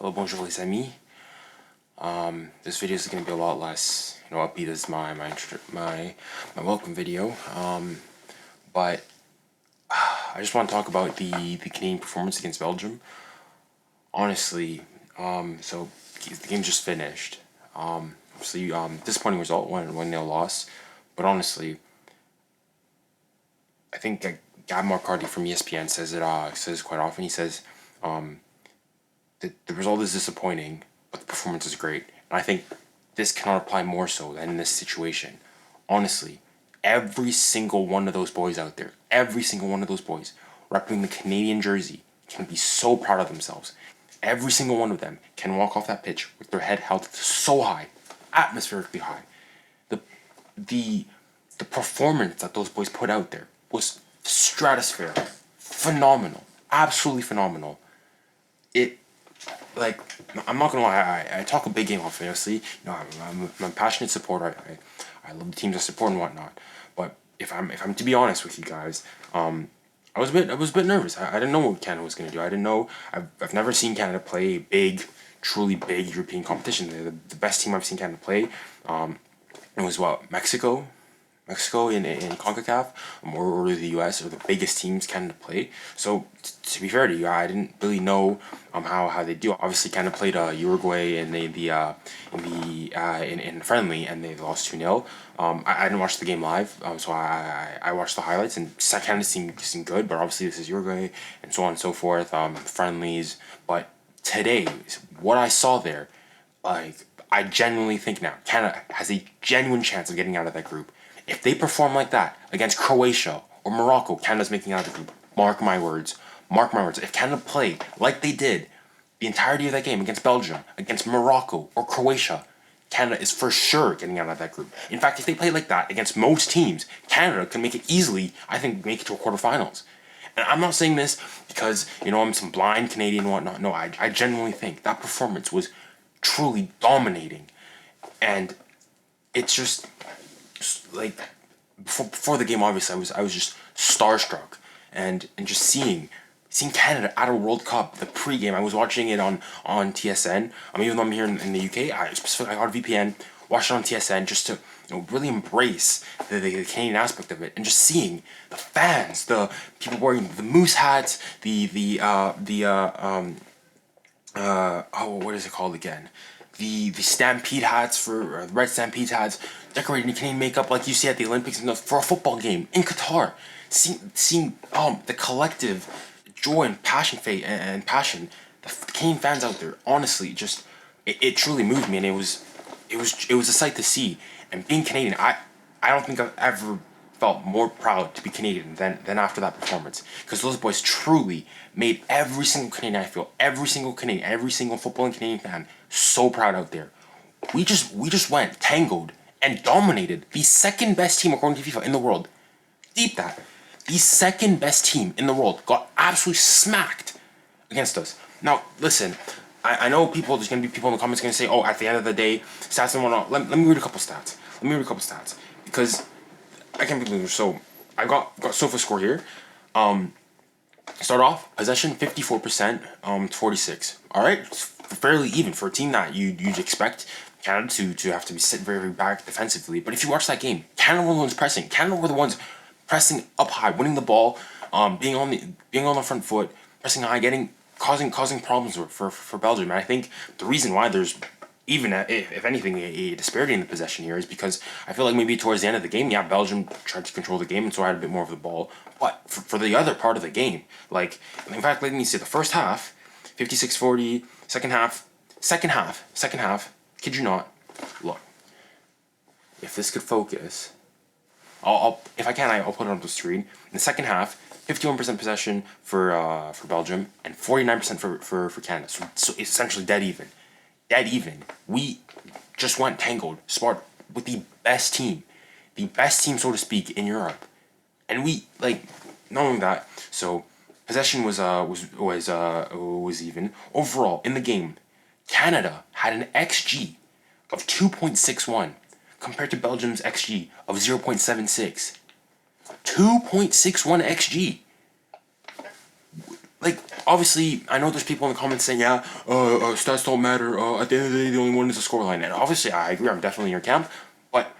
Hello, bonjour, les amis. This video is going to be a lot less, upbeat as my welcome video. But I just want to talk about the Canadian performance against Belgium. Honestly, so the game just finished. Obviously, disappointing result, 1-0 loss. But honestly, I think Gab Marcardi from ESPN says quite often. He says, the result is disappointing, but the performance is great. And I think this cannot apply more so than in this situation. Honestly, every single one of those boys out there, every single one of those boys repping the Canadian jersey can be so proud of themselves. Every single one of them can walk off that pitch with their head held so high, atmospherically high. The performance that those boys put out there was stratospheric, phenomenal, absolutely phenomenal. I'm not gonna lie, I talk a big game, obviously. I'm a passionate supporter. I love the teams I support and whatnot. But if I'm to be honest with you guys, I was a bit nervous. I didn't know what Canada was gonna do. I didn't know. I've never seen Canada play big, truly big European competition. They're the best team I've seen Canada play. It was Mexico in CONCACAF, or the US, or the biggest teams Canada play. So to be fair to you, I didn't really know how they do. Obviously, Canada played Uruguay in in friendly, and they lost 2-0. I didn't watch the game live, so I watched the highlights, and Canada seemed good. But obviously, this is Uruguay, and so on and so forth. Friendlies, but today, what I saw there, I genuinely think now Canada has a genuine chance of getting out of that group. If they perform like that against Croatia or Morocco, Canada's making out of the group. Mark my words. Mark my words. If Canada play like they did the entirety of that game against Belgium, against Morocco or Croatia, Canada is for sure getting out of that group. In fact, if they play like that against most teams, Canada can make it easily, I think, make it to a quarterfinals. And I'm not saying this because, I'm some blind Canadian and whatnot. No, I genuinely think that performance was truly dominating. And it's just like before the game, obviously I was just starstruck, and just seeing Canada at a World Cup, the pregame. I was watching it on TSN. Even though I'm here in the UK, I got a VPN, watched it on TSN just to really embrace the Canadian aspect of it, and just seeing the fans, the people wearing the moose hats, what is it called again? The stampede hats for red stampede hats, decorated in Canadian makeup like you see at the Olympics for a football game in Qatar. Seeing the collective joy and passion the Canadian fans out there. Honestly, just it truly moved me, and it was a sight to see. And being Canadian, I don't think I've ever felt more proud to be Canadian than after that performance, because those boys truly made every single Canadian, I feel, every single Canadian, every single footballing Canadian fan so proud out there. We just went tangled and dominated the second best team according to FIFA in the world. Deep that. The second best team in the world got absolutely smacked against us. Now, listen, I know there's going to be people in the comments going to say, oh, at the end of the day, stats and whatnot. Let me read a couple stats. Because I can't believe it. So I got SofaScore here. Start off, possession 54%, 46. All right, it's fairly even for a team that you'd expect Canada to have to be sit very, very back defensively. But if you watch that game, Canada were the ones pressing. Canada were the ones pressing up high, winning the ball, being on the front foot, pressing high, causing problems for Belgium. And I think the reason why there's even if anything a disparity in the possession here is because I feel like maybe towards the end of the game, yeah, Belgium tried to control the game, and so I had a bit more of the ball. But for the other part of the game, in fact, let me see, the first half, 56-40, second half, kid you not, look, if this could focus, if I can, I'll put it on the screen. In the second half, 51% possession for Belgium and 49% for Canada. So essentially dead even. We just went tangled, smart, with the best team, so to speak, in Europe, and we knowing that. So possession was even. Overall in the game, Canada had an XG of 2.61 compared to Belgium's XG of 0.76. 2.61 XG. like, obviously, I know there's people in the comments saying, yeah, stats don't matter. At the end of the day, the only one is the scoreline. And obviously, I agree. I'm definitely in your camp. But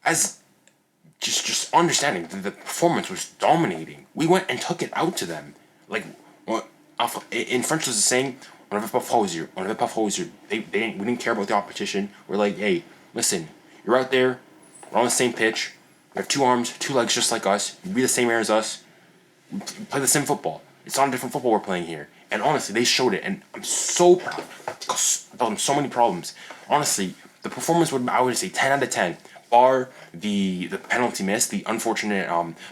as just understanding that the performance was dominating, we went and took it out to them. Like, what in French there's a saying, on avait pas posé, on avait pas posé. We didn't care about the opposition. We're like, hey, listen, you're out there, we're on the same pitch. You have two arms, two legs, just like us. You breathe the same air as us. We play the same football. It's not a different football we're playing here. And honestly, they showed it, and I'm so proud because of so many problems. Honestly, the performance would, I would say, 10 out of 10, bar the penalty miss, the unfortunate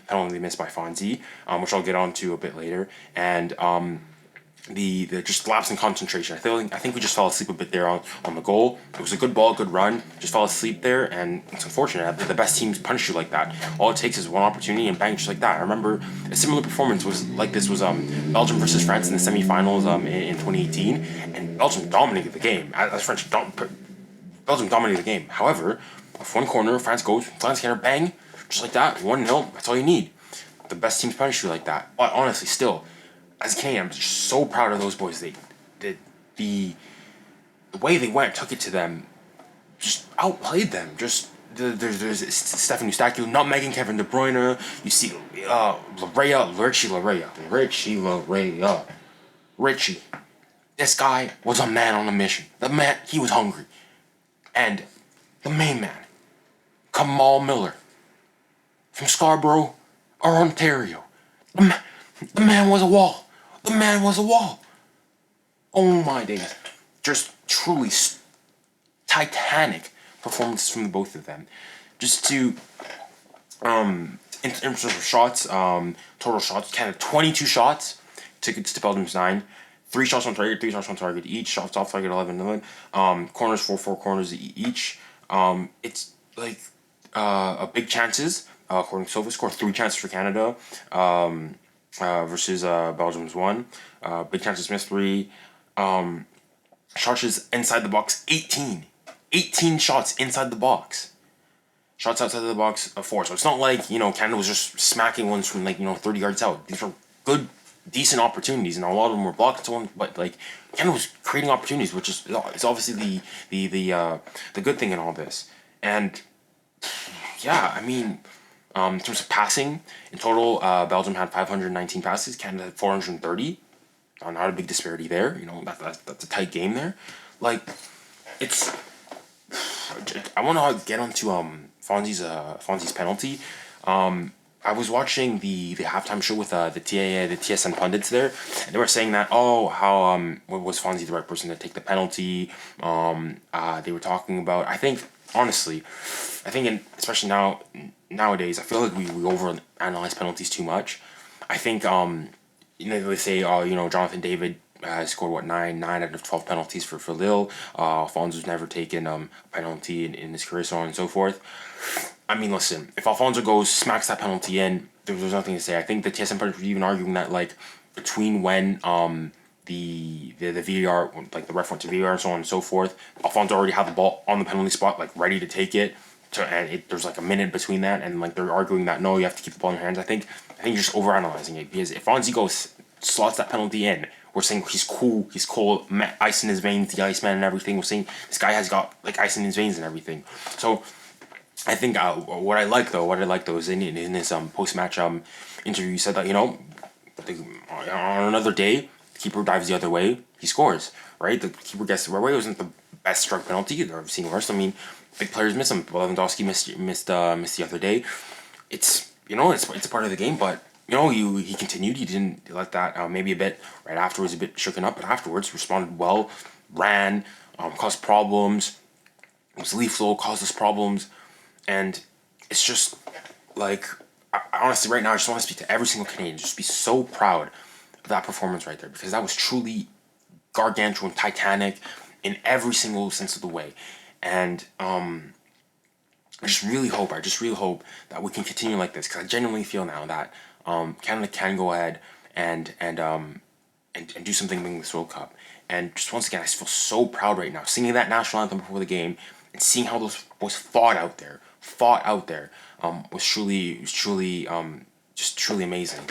penalty miss by Fonzie, which I'll get onto a bit later, and the just lapse in concentration. I think we just fell asleep a bit there on the goal. It was a good ball, good run. Just fell asleep there, and it's unfortunate that the best teams punish you like that. All it takes is one opportunity and bang, just like that. I remember a similar performance was like this was Belgium versus France in the semifinals in 2018, and Belgium dominated the game. As Belgium dominated the game. However, if one corner, France goes, France can bang, just like that, 1-0. That's all you need. The best teams punish you like that. But honestly, still, as a Canadian, I'm just so proud of those boys. The way they went, took it to them, just outplayed them. Just there's Stefan Eustachio, not Megan Kevin De Bruyne. You see, Richie. This guy was a man on a mission. The man, he was hungry, and the main man, Kamal Miller, from Scarborough or Ontario. The man was a wall. The man was a wall. Oh my days. Just truly titanic performances from the both of them. Just to, in terms of shots, total shots, Canada 22 shots, tickets to Belgium's 9. 3 shots on target, 3 shots on target each, shots off target 11. Corners, 4 corners each. It's like a big chances, according to SofaScore, 3 chances for Canada. Versus Belgium's 1. Big chances missed 3. Shots inside the box 18. 18 shots inside the box. Shots outside of the box 4. So it's not like, Canada was just smacking ones from 30 yards out. These were good, decent opportunities, and a lot of them were blocked and so on. But Canada was creating opportunities, which is obviously the good thing in all this. And yeah, I mean, in terms of passing, in total, Belgium had 519 passes. Canada had 430. Not a big disparity there. That's a tight game there. It's. I want to get onto Fonzie's penalty. I was watching the halftime show with the TSN pundits there, and they were saying that how was Fonzie the right person to take the penalty? They were talking about, I think honestly, especially nowadays, I feel like we overanalyze penalties too much. I think they say Jonathan David has scored 9 out of 12 penalties for Lille. Alfonso's never taken a penalty in his career, so on and so forth. I mean, listen, if Alfonso smacks that penalty in, there's nothing to say. I think the TSM pundits were even arguing that between when the VAR, the ref went to VAR and so on and so forth, Alfonso already had the ball on the penalty spot, ready to take it. There's a minute between that, and they're arguing that no, you have to keep the ball in your hands. I think you're just overanalyzing it, because if Fonzie slots that penalty in, we're saying he's cool, ice in his veins, the Iceman and everything. We're saying this guy has got ice in his veins and everything. So I think what I like though is in his post match interview, he said that on another day, the keeper dives the other way, he scores. Right, the keeper gets the right way. It wasn't the best struck penalty. I've seen worse. I mean, big players miss them. Lewandowski missed the other day. It's it's a part of the game, but he continued. He didn't let that maybe a bit right afterwards, a bit shooken up, but afterwards responded well, ran, caused problems. Was lethal, caused us problems, and it's just I honestly right now I just want to speak to every single Canadian. Just be so proud of that performance right there, because that was truly gargantuan, titanic in every single sense of the way. And I just really hope that we can continue like this, because I genuinely feel now that Canada can go ahead and do something in this World Cup. And just once again, I just feel so proud right now, singing that national anthem before the game and seeing how those boys fought out there, was truly just truly amazing.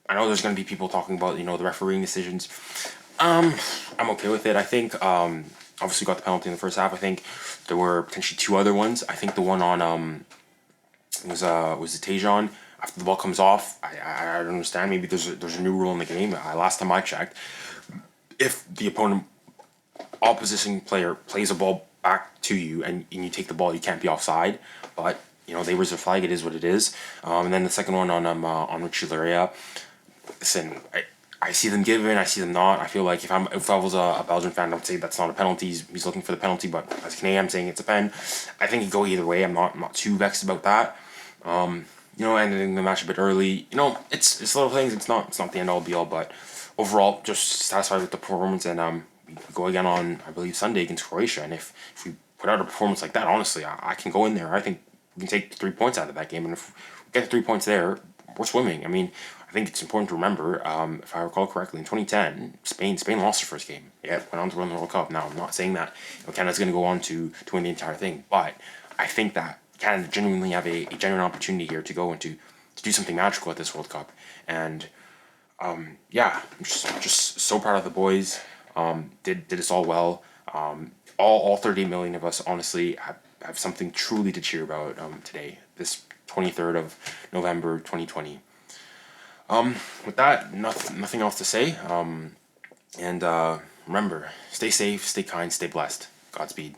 I know there's going to be people talking about, the refereeing decisions. I'm okay with it. I think obviously got the penalty in the first half. I think there were potentially two other ones. I think the one on was the Tejan after the ball comes off. I don't understand. Maybe there's a new rule in the game. Last time I checked, if the opponent opposition player plays a ball back to you and you take the ball, you can't be offside. But they raise a flag. It is what it is. And then the second one on Richie Laryea. Listen, I see them giving, I see them not. I feel like if I was a Belgian fan, I'd say that's not a penalty. He's looking for the penalty, but as a Canadian, I'm saying it's a pen. I think it go either way. I'm not too vexed about that. Ending the match a bit early. It's little things. It's not the end all be all, but overall, just satisfied with the performance, and we go again on, I believe, Sunday against Croatia. And if we put out a performance like that, honestly, I can go in there. I think we can take 3 points out of that game, and if we get the 3 points there, we're swimming. I mean, I think it's important to remember, if I recall correctly, in 2010, Spain lost their first game. Yeah, went on to win the World Cup. Now, I'm not saying that Canada's going to go on to win the entire thing, but I think that Canada genuinely have a genuine opportunity here to go and to do something magical at this World Cup. And yeah, I'm just so proud of the boys. Did us all well. All 30 million of us honestly have something truly to cheer about today, this 23rd of November 2020. With that, nothing else to say. And remember, stay safe, stay kind, stay blessed. Godspeed.